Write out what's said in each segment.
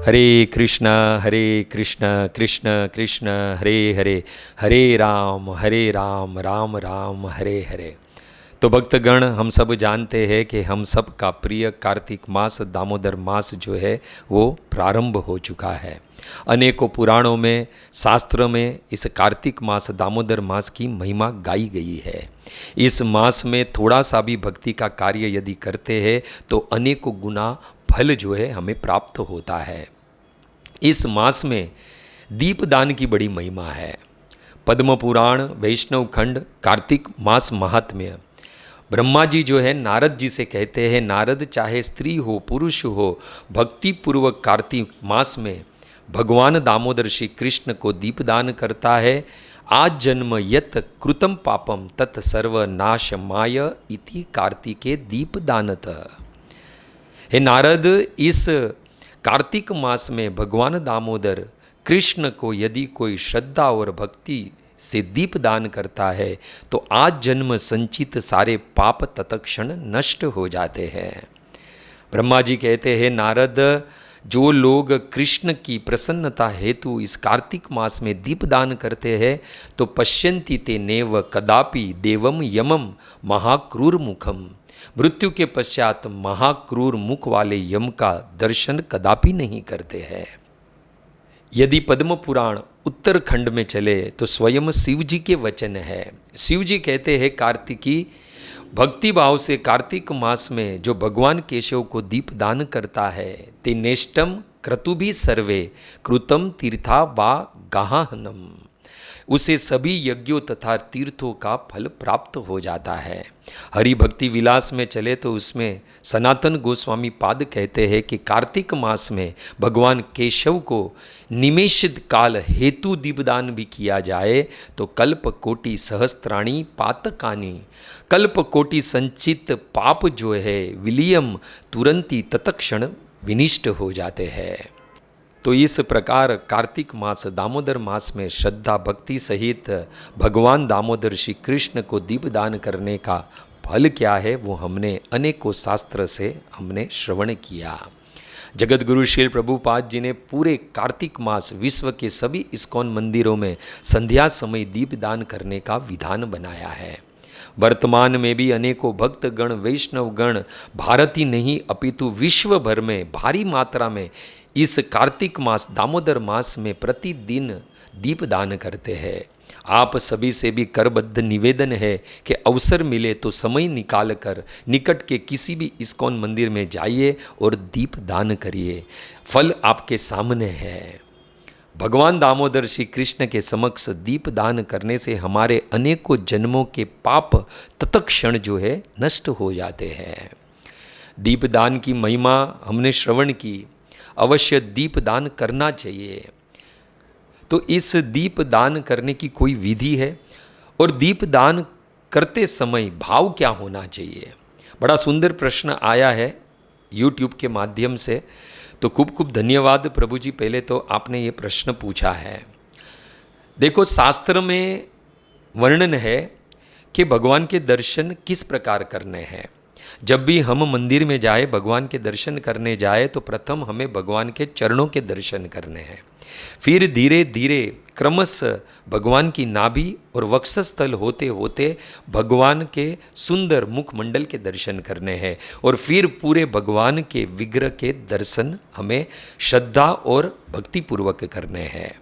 हरे कृष्णा कृष्ण कृष्ण हरे हरे, हरे राम राम राम हरे हरे। तो भक्तगण, हम सब जानते हैं कि हम सब का प्रिय कार्तिक मास दामोदर मास जो है वो प्रारंभ हो चुका है। अनेकों पुराणों में, शास्त्र में इस कार्तिक मास दामोदर मास की महिमा गाई गई है। इस मास में थोड़ा सा भी भक्ति का कार्य यदि करते हैं तो अनेकों गुना फल जो है हमें प्राप्त होता है। इस मास में दीपदान की बड़ी महिमा है। पद्म पुराण, वैष्णव खंड, कार्तिक मास महात्म्य। ब्रह्मा जी जो है नारद जी से कहते हैं, नारद चाहे स्त्री हो पुरुष हो, भक्ति पूर्वक कार्तिक मास में भगवान दामोदर श्री कृष्ण को दीपदान करता है, आज जन्म यत कृतम पापम तत् सर्व नाश माय इति कार्तिके दीपदानत। हे नारद, इस कार्तिक मास में भगवान दामोदर कृष्ण को यदि कोई श्रद्धा और भक्ति से दीप दान करता है तो आज जन्म संचित सारे पाप तत्क्षण नष्ट हो जाते हैं। ब्रह्मा जी कहते हैं, नारद, जो लोग कृष्ण की प्रसन्नता हेतु इस कार्तिक मास में दीपदान करते हैं तो पश्यन्ति ते नेव कदापि देवम यमम महाक्रूर मुखम, मृत्यु के पश्चात महाक्रूर मुख वाले यम का दर्शन कदापि नहीं करते हैं। यदि पद्म पुराण उत्तरखंड में चले तो स्वयं शिव जी के वचन है। शिव जी कहते हैं, कार्तिकी भक्ति भाव से कार्तिक मास में जो भगवान केशव को दीप दान करता है, ते नेष्टम क्रतुभि सर्वे कृतम तीर्था वा गाहनम, उसे सभी यज्ञों तथा तीर्थों का फल प्राप्त हो जाता है। हरि भक्ति विलास में चले तो उसमें सनातन गोस्वामी पाद कहते हैं कि कार्तिक मास में भगवान केशव को निमेषित काल हेतु दीपदान भी किया जाए तो कल्प कोटि सहस्त्राणी पातकानी, कल्प कोटि संचित पाप जो है विलियम तुरंती तत्क्षण विनिष्ट हो जाते हैं। तो इस प्रकार कार्तिक मास दामोदर मास में श्रद्धा भक्ति सहित भगवान दामोदर श्री कृष्ण को दीपदान करने का फल क्या है वो हमने अनेकों शास्त्र से हमने श्रवण किया। जगत गुरु श्रील प्रभुपाद जी ने पूरे कार्तिक मास विश्व के सभी इस्कॉन मंदिरों में संध्या समय दीपदान करने का विधान बनाया है। वर्तमान में भी अनेकों भक्तगण वैष्णवगण भारत ही नहीं अपितु विश्व भर में भारी मात्रा में इस कार्तिक मास दामोदर मास में प्रतिदिन दीपदान करते हैं। आप सभी से भी करबद्ध निवेदन है कि अवसर मिले तो समय निकाल कर निकट के किसी भी इस्कॉन मंदिर में जाइए और दीप दान करिए। फल आपके सामने है। भगवान दामोदर श्री कृष्ण के समक्ष दीप दान करने से हमारे अनेकों जन्मों के पाप तत्क्षण जो है नष्ट हो जाते हैं। दीपदान की महिमा हमने श्रवण की, अवश्य दीप दान करना चाहिए। तो इस दीप दान करने की कोई विधि है और दीप दान करते समय भाव क्या होना चाहिए? बड़ा सुंदर प्रश्न आया है YouTube के माध्यम से, तो खूब खूब धन्यवाद प्रभु जी। पहले तो आपने ये प्रश्न पूछा है। देखो, शास्त्र में वर्णन है कि भगवान के दर्शन किस प्रकार करने हैं। जब भी हम मंदिर में जाए, भगवान के दर्शन करने जाए तो प्रथम हमें भगवान के चरणों के दर्शन करने हैं। फिर धीरे धीरे क्रमशः भगवान की नाभि और वक्षस्थल होते होते भगवान के सुंदर मुखमंडल के दर्शन करने हैं और फिर पूरे भगवान के विग्रह के दर्शन हमें श्रद्धा और भक्तिपूर्वक करने हैं।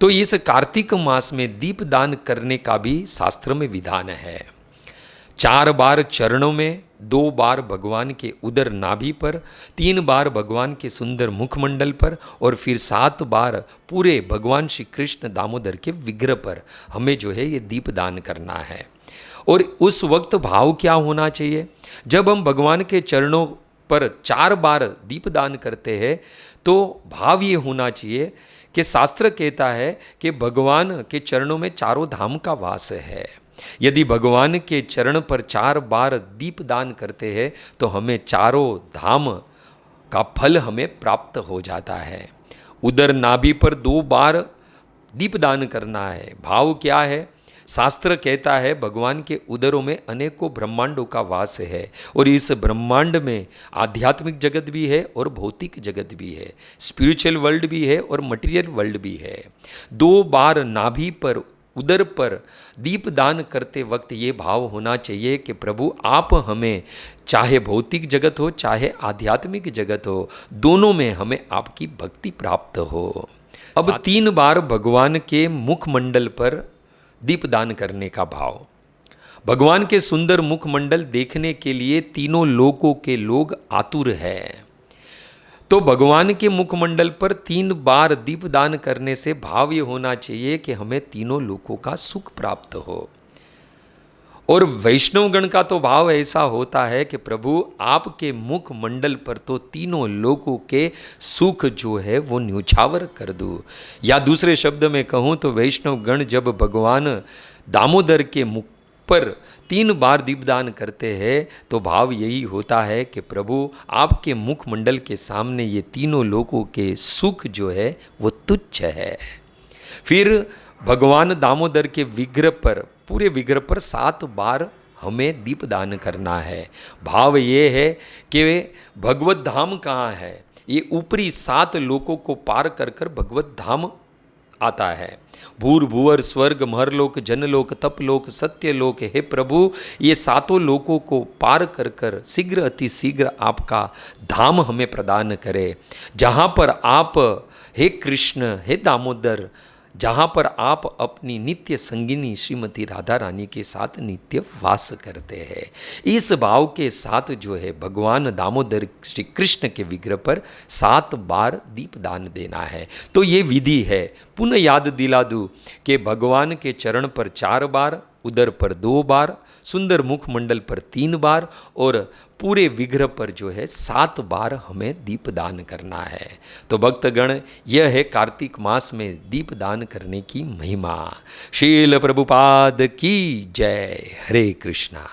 तो इस कार्तिक मास में दीपदान करने का भी शास्त्र में विधान है। 4 बार चरणों में, 2 बार भगवान के उदर नाभि पर, 3 बार भगवान के सुंदर मुखमंडल पर और फिर 7 बार पूरे भगवान श्री कृष्ण दामोदर के विग्रह पर हमें जो है ये दीपदान करना है। और उस वक्त भाव क्या होना चाहिए? जब हम भगवान के चरणों पर 4 बार दीपदान करते हैं तो भाव ये होना चाहिए कि शास्त्र कहता है कि भगवान के चरणों में चारों धाम का वास है। यदि भगवान के चरण पर 4 बार दीप दान करते हैं तो हमें चारों धाम का फल हमें प्राप्त हो जाता है। उदर नाभि पर 2 बार दीप दान करना है। भाव क्या है? शास्त्र कहता है भगवान के उदरों में अनेकों ब्रह्मांडों का वास है और इस ब्रह्मांड में आध्यात्मिक जगत भी है और भौतिक जगत भी है, स्पिरिचुअल वर्ल्ड भी है और मटेरियल वर्ल्ड भी है। 2 बार नाभि पर, उदर पर दीप दान करते वक्त ये भाव होना चाहिए कि प्रभु आप हमें, चाहे भौतिक जगत हो चाहे आध्यात्मिक जगत हो, दोनों में हमें आपकी भक्ति प्राप्त हो। अब 3 बार भगवान के मुखमंडल पर दीपदान करने का भाव। भगवान के सुंदर मुखमंडल देखने के लिए तीनों लोकों के लोग आतुर हैं। तो भगवान के मुखमंडल पर 3 बार दीपदान करने से भाव ये होना चाहिए कि हमें तीनों लोकों का सुख प्राप्त हो। और वैष्णवगण का तो भाव ऐसा होता है कि प्रभु आपके मुखमंडल पर तो तीनों लोकों के सुख जो है वो न्योछावर कर दूँ। या दूसरे शब्द में कहूँ तो वैष्णवगण जब भगवान दामोदर के मुख पर 3 बार दीपदान करते हैं तो भाव यही होता है कि प्रभु आपके मुखमंडल के सामने ये तीनों लोकों के सुख जो है वो तुच्छ है। फिर भगवान दामोदर के विग्रह पर, पूरे विग्रह पर 7 बार हमें दीपदान करना है। भाव ये है कि भगवत धाम कहाँ है, ये ऊपरी 7 लोकों को पार कर कर भगवत धाम आता है। भूर भूवर स्वर्ग महरलोक जनलोक तपलोक सत्यलोक, हे प्रभु ये 7 लोकों को पार कर कर शीघ्र अति शीघ्र आपका धाम हमें प्रदान करे, जहाँ पर आप हे कृष्ण हे दामोदर, जहाँ पर आप अपनी नित्य संगिनी श्रीमती राधा रानी के साथ नित्य वास करते हैं। इस भाव के साथ जो है भगवान दामोदर श्री कृष्ण के विग्रह पर 7 बार दीपदान देना है। तो ये विधि है, पुनः याद दिला दूँ कि भगवान के चरण पर 4 बार, उदर पर 2 बार, सुंदर मुखमंडल पर 3 बार और पूरे विग्रह पर जो है 7 बार हमें दीपदान करना है। तो भक्तगण यह है कार्तिक मास में दीपदान करने की महिमा। श्रील प्रभुपाद की जय। हरे कृष्णा।